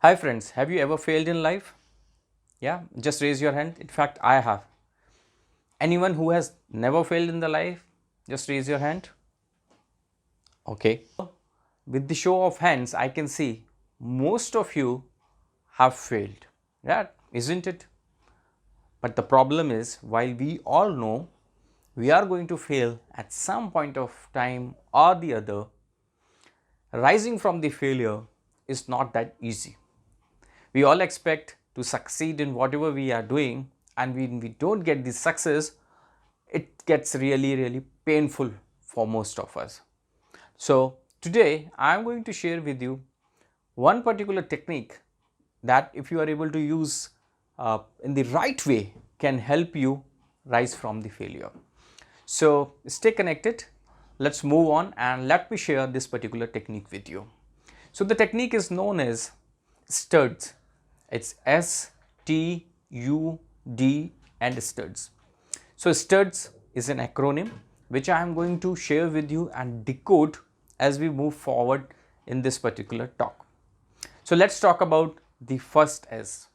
Hi friends, have you ever failed in life? Yeah, just raise your hand. In fact, I have. Anyone who has never failed in the life, just raise your hand. Okay. With the show of hands, I can see most of you have failed. Yeah, isn't it? But the problem is, while we all know we are going to fail at some point of time or the other, rising from the failure is not that easy. We all expect to succeed in whatever we are doing, and when we don't get the success, it gets really painful for most of us. So today I am going to share with you one particular technique that if you are able to use in the right way can help you rise from the failure. So stay connected. Let's move on and let me share this particular technique with you. So the technique is known as S.T.U.D.S. It's S-T-U-D and S.T.U.D.S. So S.T.U.D.S is an acronym which I am going to share with you and decode as we move forward in this particular talk. So let's talk about the first S.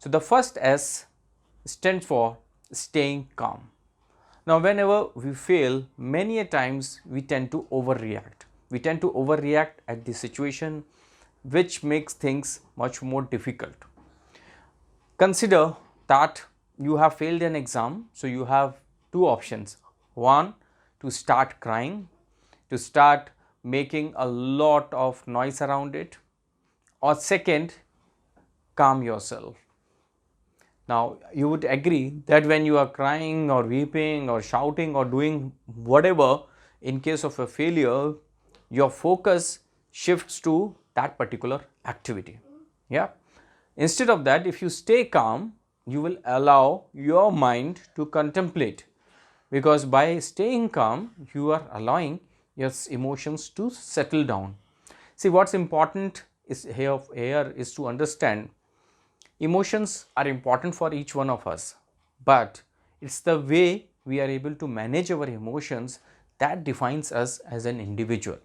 So the first S stands for staying calm. Now whenever we fail, many a times we tend to overreact. We tend to overreact at the situation, which makes things much more difficult. Consider that you have failed an exam, so you have two options. One, to start crying, to start making a lot of noise around it, or second, calm yourself. Now you would agree that when you are crying or weeping or shouting or doing whatever in case of a failure, your focus shifts to that particular activity. Yeah. Instead of that, if you stay calm, you will allow your mind to contemplate, because by staying calm, you are allowing your emotions to settle down. See, what's important is here is to understand emotions are important for each one of us, but it's the way we are able to manage our emotions that defines us as an individual.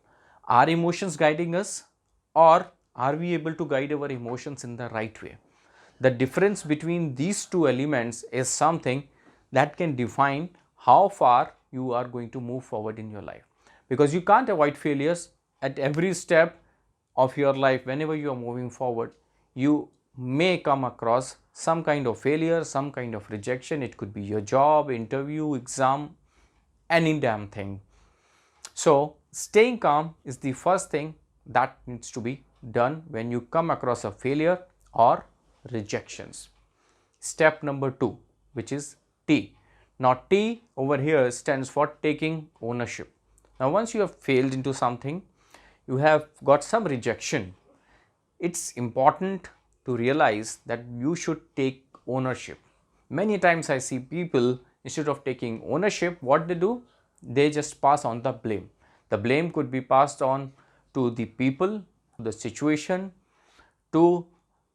Are emotions guiding us, or are we able to guide our emotions in the right way? The difference between these two elements is something that can define how far you are going to move forward in your life, because you can't avoid failures at every step of your life. Whenever you are moving forward, you may come across some kind of failure, some kind of rejection. It could be your job, interview, exam, any damn thing. So staying calm is the first thing that needs to be done when you come across a failure or rejections. Step number 2, which is T. Now T over here stands for taking ownership. Now once you have failed into something, you have got some rejection, it's important to realize that you should take ownership. Many times I see people, instead of taking ownership, what they do? They just pass on the blame. The blame could be passed on to the people, the situation, to,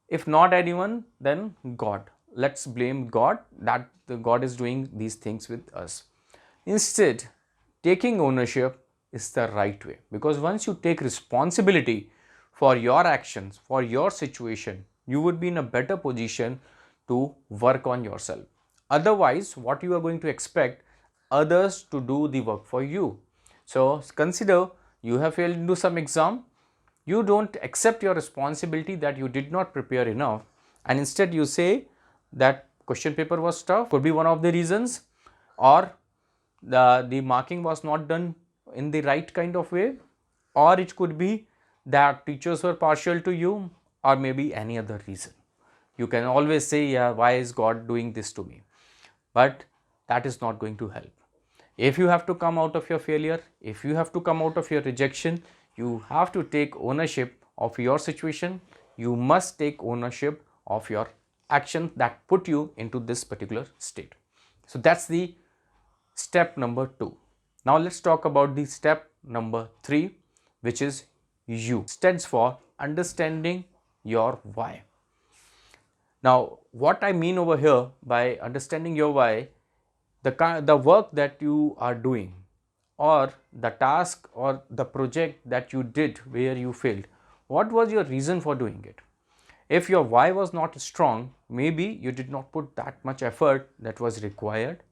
if not anyone, then God. Let's blame God that the God is doing these things with us. Instead, taking ownership is the right way, because once you take responsibility for your actions, for your situation, you would be in a better position to work on yourself. Otherwise, what you are going to expect others to do the work for you. So consider you have failed into some exam, you don't accept your responsibility that you did not prepare enough, and instead you say that question paper was tough, could be one of the reasons, or the marking was not done in the right kind of way, or it could be that teachers were partial to you, or maybe any other reason. You can always say, yeah, why is God doing this to me? But that is not going to help. If you have to come out of your failure, if you have to come out of your rejection, you have to take ownership of your situation. You must take ownership of your action that put you into this particular state. So that's the step number 2. Now let's talk about the step number 3, which is U. Stands for understanding your why. Now what I mean over here by understanding your why, the work that you are doing, or the task or the project that you did where you failed, what was your reason for doing it? If your why was not strong, maybe you did not put that much effort that was required.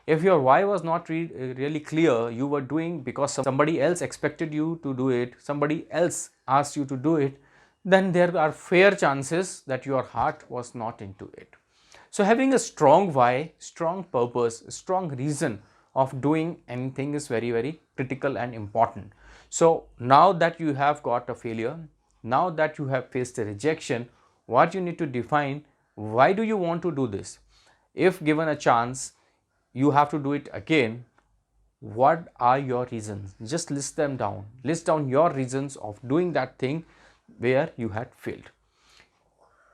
If your why was not really clear, you were doing because somebody else expected you to do it, somebody else asked you to do it, then there are fair chances that your heart was not into it. So having a strong why, strong purpose, strong reason of doing anything is very, very critical and important. So now that you have got a failure, now that you have faced a rejection, what you need to define, why do you want to do this? If given a chance, you have to do it again. What are your reasons? Just list them down. List down your reasons of doing that thing where you had failed.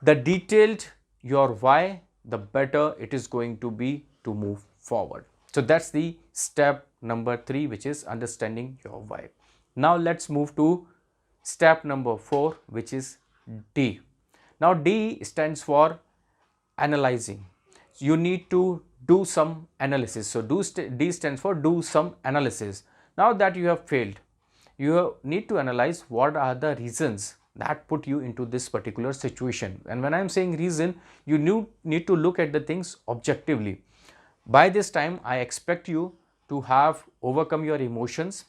The detailed your why, the better it is going to be to move forward. So that's the step number 3, which is understanding your why. Now let's move to step number 4, which is D. Now D stands for analyzing. You need to do some analysis. So D stands for do some analysis. Now that you have failed, you need to analyze what are the reasons that put you into this particular situation. And when I am saying reason, you need to look at the things objectively. By this time, I expect you to have overcome your emotions,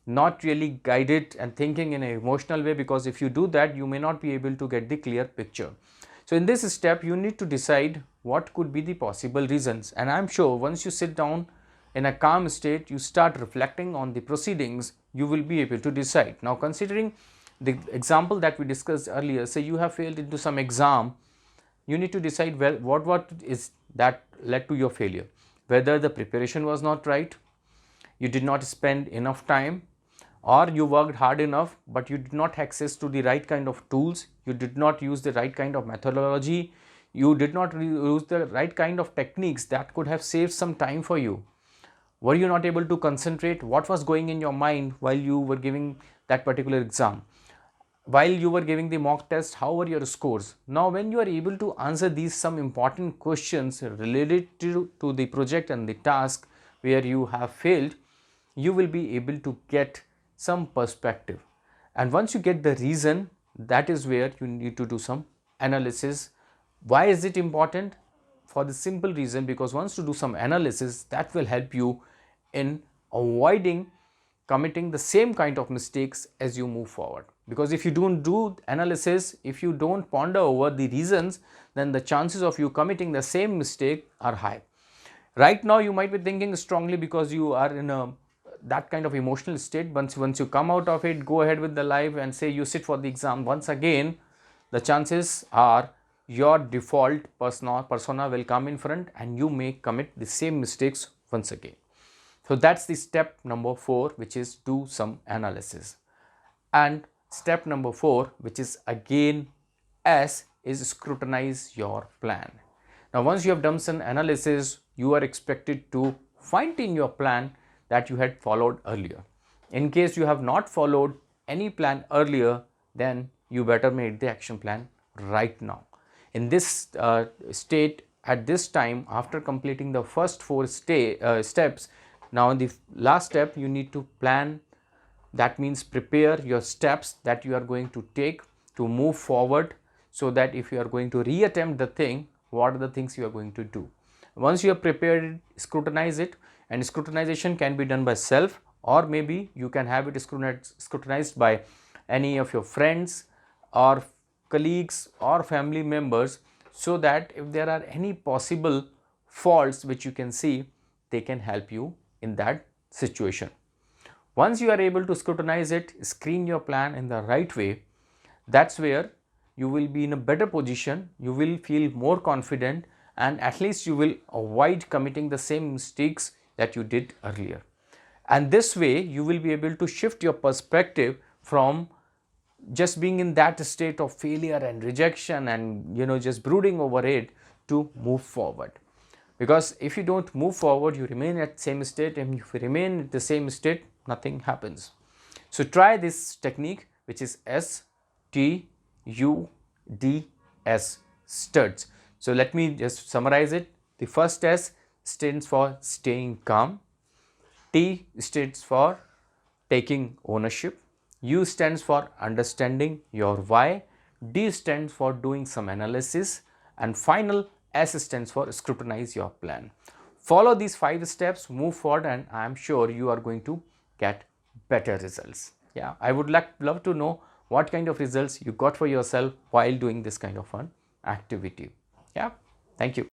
not really guided and thinking in an emotional way, because if you do that, you may not be able to get the clear picture. So in this step, you need to decide what could be the possible reasons. And I'm sure once you sit down in a calm state, you start reflecting on the proceedings, you will be able to decide. Now, considering the example that we discussed earlier, say you have failed into some exam, you need to decide, well, what is that led to your failure. Whether the preparation was not right, you did not spend enough time, or you worked hard enough but you did not have access to the right kind of tools, you did not use the right kind of methodology, you did not use the right kind of techniques that could have saved some time for you. Were you not able to concentrate? What was going in your mind while you were giving that particular exam? While you were giving the mock test, how were your scores? Now when you are able to answer these some important questions related to the project and the task where you have failed, you will be able to get some perspective. And once you get the reason, that is where you need to do some analysis. Why is it important? For the simple reason, because once you do some analysis, that will help you in avoiding committing the same kind of mistakes as you move forward. Because if you don't do analysis, if you don't ponder over the reasons, then the chances of you committing the same mistake are high. Right now you might be thinking strongly because you are in that kind of emotional state. Once you come out of it, go ahead with the life and say you sit for the exam once again, the chances are your default persona will come in front and you may commit the same mistakes once again. So that's the step number 4, which is do some analysis. And step number 4, which is again S, is scrutinize your plan. Now once you have done some analysis, you are expected to find in your plan that you had followed earlier. In case you have not followed any plan earlier, then you better make the action plan right now. In this state, at this time, after completing the first 4 steps, now in the last step you need to plan. That means prepare your steps that you are going to take to move forward, so that if you are going to reattempt the thing, what are the things you are going to do. Once you have prepared it, scrutinize it, and scrutinization can be done by self, or maybe you can have it scrutinized by any of your friends or colleagues or family members, so that if there are any possible faults which you can see, they can help you in that situation. Once you are able to scrutinize it, screen your plan in the right way, that's where you will be in a better position, you will feel more confident, and at least you will avoid committing the same mistakes that you did earlier. And this way you will be able to shift your perspective from just being in that state of failure and rejection and just brooding over it, to move forward. Because if you don't move forward, you remain at the same state, and if you remain at the same state, nothing happens. So try this technique, which is S-T-U-D-S, S-T-U-D-S. So let me just summarize it. The first S stands for staying calm, T stands for taking ownership, U stands for understanding your why, D stands for doing some analysis, and final S stands for scrutinize your plan. Follow these 5 steps, move forward, and I am sure you are going to get better results. Yeah, I would love to know what kind of results you got for yourself while doing this kind of an activity. Yeah, thank you.